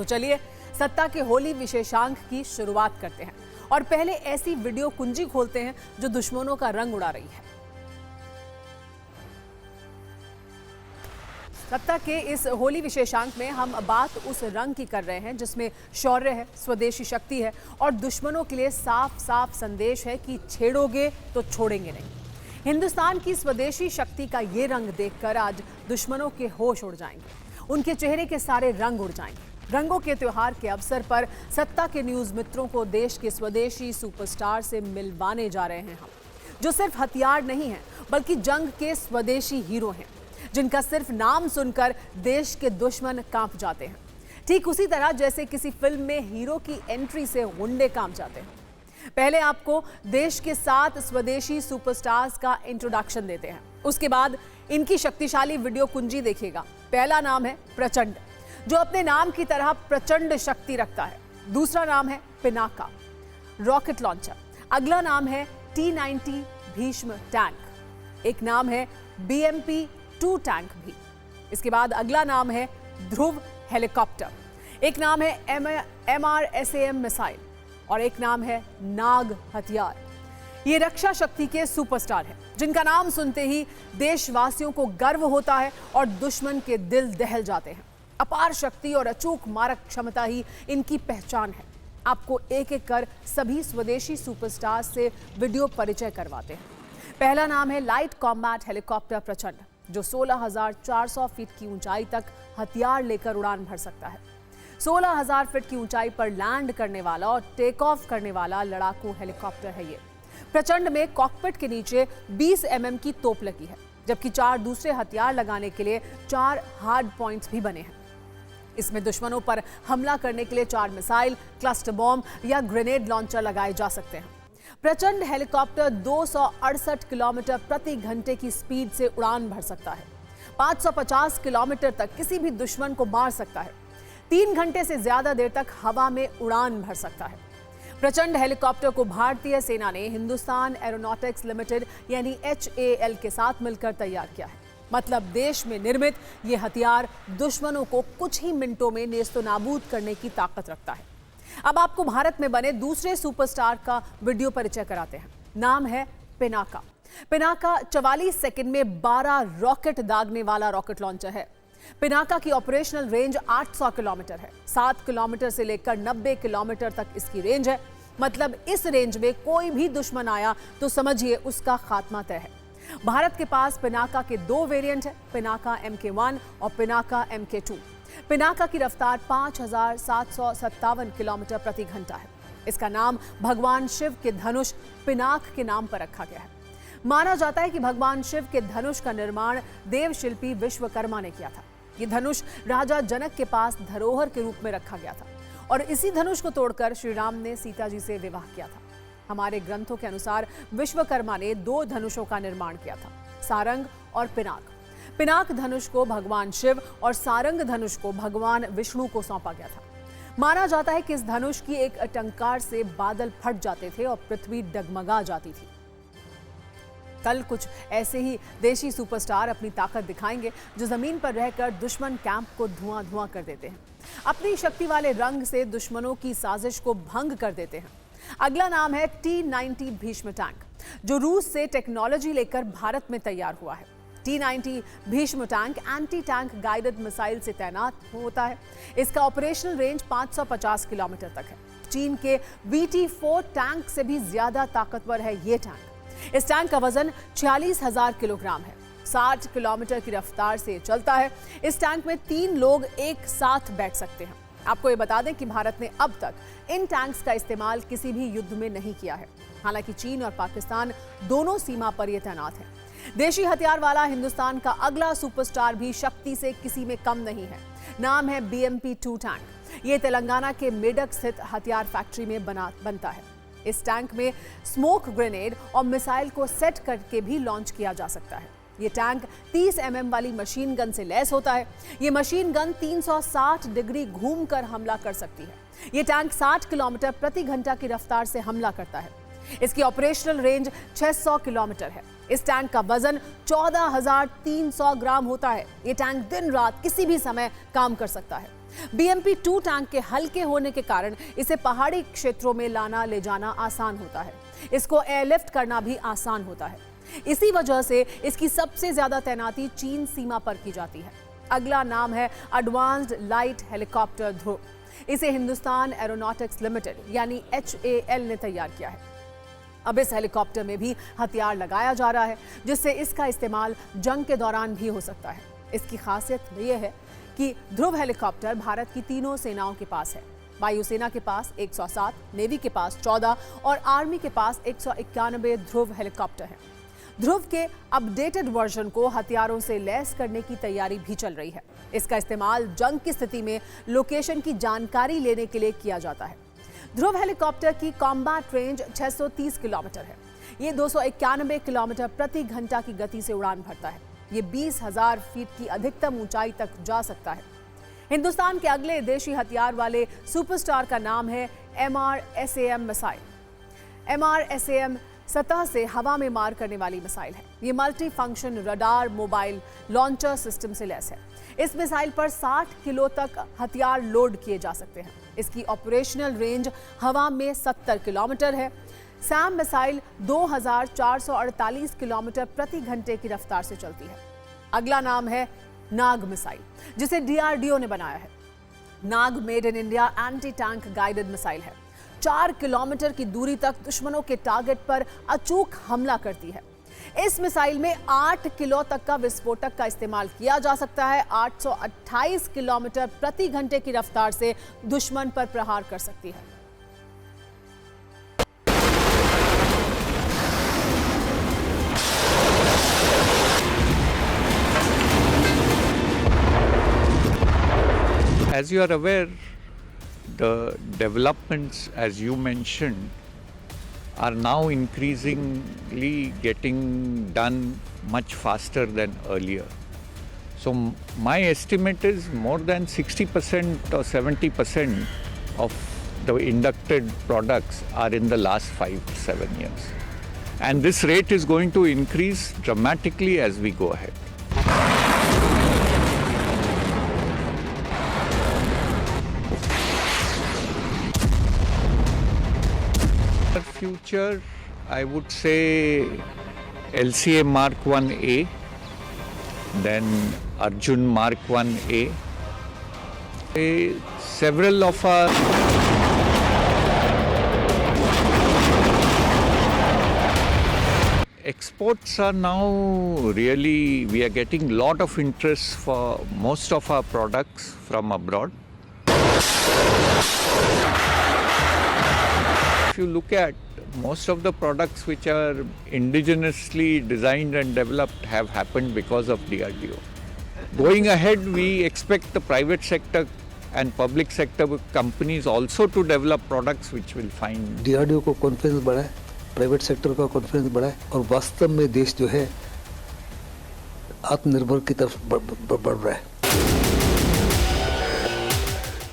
तो चलिए सत्ता के होली विशेषांक की शुरुआत करते हैं और पहले ऐसी वीडियो कुंजी खोलते हैं जो दुश्मनों का रंग उड़ा रही है। सत्ता के इस होली विशेषांक में हम बात उस रंग की कर रहे हैं जिसमें शौर्य है, स्वदेशी शक्ति है और दुश्मनों के लिए साफ साफ संदेश है कि छेड़ोगे तो छोड़ेंगे नहीं। हिंदुस्तान की स्वदेशी शक्ति का ये रंग देखकर आज दुश्मनों के होश उड़ जाएंगे, उनके चेहरे के सारे रंग उड़ जाएंगे। रंगों के त्योहार के अवसर पर सत्ता के न्यूज मित्रों को देश के स्वदेशी सुपरस्टार से मिलवाने जा रहे हैं हम, जो सिर्फ हथियार नहीं है बल्कि जंग के स्वदेशी हीरो हैं, जिनका सिर्फ नाम सुनकर देश के दुश्मन कांप जाते हैं। ठीक उसी तरह जैसे किसी फिल्म में हीरो की एंट्री से गुंडे कांप जाते हैं। पहले आपको देश के 7 स्वदेशी सुपरस्टार्स का इंट्रोडक्शन देते हैं, उसके बाद इनकी शक्तिशाली वीडियो कुंजी देखिएगा। पहला नाम है प्रचंड, जो अपने नाम की तरह प्रचंड शक्ति रखता है। दूसरा नाम है पिनाका, रॉकेट लॉन्चर। अगला नाम है T-90 भीष्म टैंक। एक नाम है BMP-2 टैंक भी। इसके बाद अगला नाम है ध्रुव हेलीकॉप्टर। एक नाम है MRSAM मिसाइल और एक नाम है नाग हथियार। ये रक्षा शक्ति के सुपरस्टार हैं, जिनका नाम सुनते ही देशवासियों को गर्व होता है और दुश्मन के दिल दहल जाते हैं। अपार शक्ति और अचूक मारक क्षमता ही इनकी पहचान है। आपको एक एक कर सभी स्वदेशी सुपरस्टार से वीडियो परिचय करवाते हैं। पहला नाम है लाइट कॉम्बैट हेलीकॉप्टर प्रचंड, जो 16,400 फीट की ऊंचाई तक हथियार लेकर उड़ान भर सकता है। 16,000 फीट की ऊंचाई पर लैंड करने वाला और टेक ऑफ करने वाला लड़ाकू हेलीकॉप्टर है ये। प्रचंड में कॉकपिट के नीचे 20 mm की तोप लगी है, जबकि 4 दूसरे हथियार लगाने के लिए 4 हार्ड पॉइंट्स भी बने हैं। इसमें दुश्मनों पर हमला करने के लिए 4 मिसाइल, क्लस्टर बॉम्ब या ग्रेनेड लॉन्चर लगाए जा सकते हैं। प्रचंड हेलीकॉप्टर 268 किलोमीटर प्रति घंटे की स्पीड से उड़ान भर सकता है। 550 किलोमीटर तक किसी भी दुश्मन को मार सकता है। 3 घंटे से ज्यादा देर तक हवा में उड़ान भर सकता है। प्रचंड हेलीकॉप्टर को भारतीय सेना ने हिंदुस्तान एरोनॉटिक्स लिमिटेड यानी HAL के साथ मिलकर तैयार किया है। मतलब देश में निर्मित ये हथियार दुश्मनों को कुछ ही मिनटों में नेस्तनाबूद करने की ताकत रखता है। अब आपको भारत में बने दूसरे सुपरस्टार का वीडियो परिचय कराते हैं। नाम है पिनाका। पिनाका 44 सेकंड में 12 रॉकेट दागने वाला रॉकेट लॉन्चर है। पिनाका की ऑपरेशनल रेंज 800 किलोमीटर है। 7 किलोमीटर से लेकर 90 किलोमीटर तक इसकी रेंज है। मतलब इस रेंज में कोई भी दुश्मन आया तो समझिए उसका खात्मा तय है। भारत के पास पिनाका के 2 वेरिएंट है, पिनाका MK1 और पिनाका MK2। पिनाका की रफ्तार 5,757 किलोमीटर प्रति घंटा है। इसका नाम भगवान शिव के धनुष पिनाक के नाम पर रखा गया है। माना जाता है कि भगवान शिव के धनुष का निर्माण देवशिल्पी विश्वकर्मा ने किया था। ये धनुष राजा जनक के पास धरोहर के रूप में रखा गया था और इसी धनुष को तोड़कर श्री राम ने सीता जी से विवाह किया था। हमारे ग्रंथों के अनुसार विश्वकर्मा ने 2 धनुषों का निर्माण किया था, सारंग और पिनाक। पिनाक धनुष को भगवान शिव और सारंग धनुष को भगवान विष्णु को सौंपा गया था। माना जाता है कि इस धनुष की एक टंकार से बादल फट जाते थे और पृथ्वी डगमगा जाती थी। कल कुछ ऐसे ही देशी सुपरस्टार अपनी ताकत दिखाएंगे, जो जमीन पर रहकर दुश्मन कैंप को धुआं धुआं कर देते हैं। अपनी शक्ति वाले रंग से दुश्मनों की साजिश को भंग कर देते हैं। अगला नाम है T-90 भीष्म टैंक, जो रूस से टेक्नोलॉजी लेकर भारत में तैयार हुआ है। T-90 Bhishma tank anti tank guided missile से तैनात होता है। इसका ऑपरेशनल रेंज 550 किलोमीटर तक है। चीन के VT-4 टैंक से भी ज्यादा ताकतवर है ये टैंक। इस टैंक का वजन 46,000 किलोग्राम है। 60 किलोमीटर की रफ्तार से चलता है। इस टैंक में 3 लोग एक साथ बैठ सकते हैं। आपको ये बता दें कि भारत ने अब तक इन टैंक्स का इस्तेमाल किसी भी युद्ध में नहीं किया है। हालांकि चीन और पाकिस्तान दोनों सीमा पर ये तैनात हैं। देशी हथियार वाला हिंदुस्तान का अगला सुपरस्टार भी शक्ति से किसी में कम नहीं है। नाम है BMP-2 टैंक। ये तेलंगाना के मेडक स्थित हथियार फैक्ट्री में बनता है। इस टैंक में स्मोक ग्रेनेड और मिसाइल को सेट करके भी लॉन्च किया जा सकता है। ये टैंक 30 mm वाली मशीन गन से लैस होता है। ये मशीन गन 360 डिग्री घूमकर हमला कर सकती है। ये टैंक 60 किलोमीटर प्रति घंटा की रफ्तार से हमला करता है। इसकी ऑपरेशनल रेंज 600 किलोमीटर है। इस टैंक का वजन 14,300 ग्राम होता है। ये टैंक दिन रात किसी भी समय काम कर सकता है। BMP-2 टैंक के हल्के होने के कारण इसे पहाड़ी क्षेत्रों में लाना ले जाना आसान होता है। इसको एयरलिफ्ट करना भी आसान होता है। इसी वजह से इसकी सबसे ज्यादा तैनाती चीन सीमा पर की जाती है। अगला नाम है एडवांस्ड लाइट हेलीकॉप्टर ध्रुव। इसे हिंदुस्तान एरोनॉटिक्स लिमिटेड यानी HAL ने तैयार किया है। अब इस हेलीकॉप्टर में भी हथियार लगाया जा रहा है, जिससे इसका इस्तेमाल जंग के दौरान भी हो सकता है। इसकी खासियत यह है कि ध्रुव हेलीकॉप्टर भारत की तीनों सेनाओं के पास है। वायुसेना के पास 107, नेवी के पास 14 और आर्मी के पास 191 ध्रुव हेलीकॉप्टर हैं। ध्रुव के अपडेटेड वर्जन को हथियारों से लैस करने की तैयारी भी चल रही है। इसका इस्तेमाल जंग की स्थिति में लोकेशन की जानकारी लेने के लिए किया जाता है। ध्रुव हेलीकॉप्टर की कॉम्बैट रेंज 630 किलोमीटर है। ये 291 किलोमीटर प्रति घंटा की गति से उड़ान भरता है। ये 20,000 फीट की अधिकतम ऊंचाई तक जा सकता है। हिंदुस्तान के अगले देशी हथियार वाले सुपरस्टार का नाम है MRSAM मिसाइल। MRSAM सतह से हवा में मार करने वाली मिसाइल है। ये multi function radar mobile launcher system से लैस है। इस मिसाइल पर 60 किलो तक हथियार लोड किए जा सकते हैं। इसकी ऑपरेशनल रेंज हवा में 70 किलोमीटर है। सैम मिसाइल 2448 किलोमीटर प्रति घंटे की रफ्तार से चलती है। अगला नाम है नाग मिसाइल, जिसे DRDO ने बनाया है। Nag made in India anti tank guided missile है। 4 किलोमीटर की दूरी तक दुश्मनों के टारगेट पर अचूक हमला करती है। इस मिसाइल में 8 किलो तक का विस्फोटक का इस्तेमाल किया जा सकता है। 828 किलोमीटर प्रति घंटे की रफ्तार से दुश्मन पर प्रहार कर सकती है। As you are aware, the developments, as you mentioned, are now increasingly getting done much faster than earlier. So my estimate is more than 60% or 70% of the inducted products are in the last 5 to 7 years. And this rate is going to increase dramatically as we go ahead. Future, I would say LCA Mark 1A, then Arjun Mark 1A. Several of our exports are now really, we are getting a lot of interest for most of our products from abroad. If you look at most of the products which are indigenously designed and developed have happened because of DRDO. Going ahead, we expect the private sector and public sector companies also to develop products which will find DRDO को confidence बढ़ाए, private sector का confidence बढ़ाए और वास्तव में देश जो है आत्मनिर्भर की तरफ बढ़ रहा है।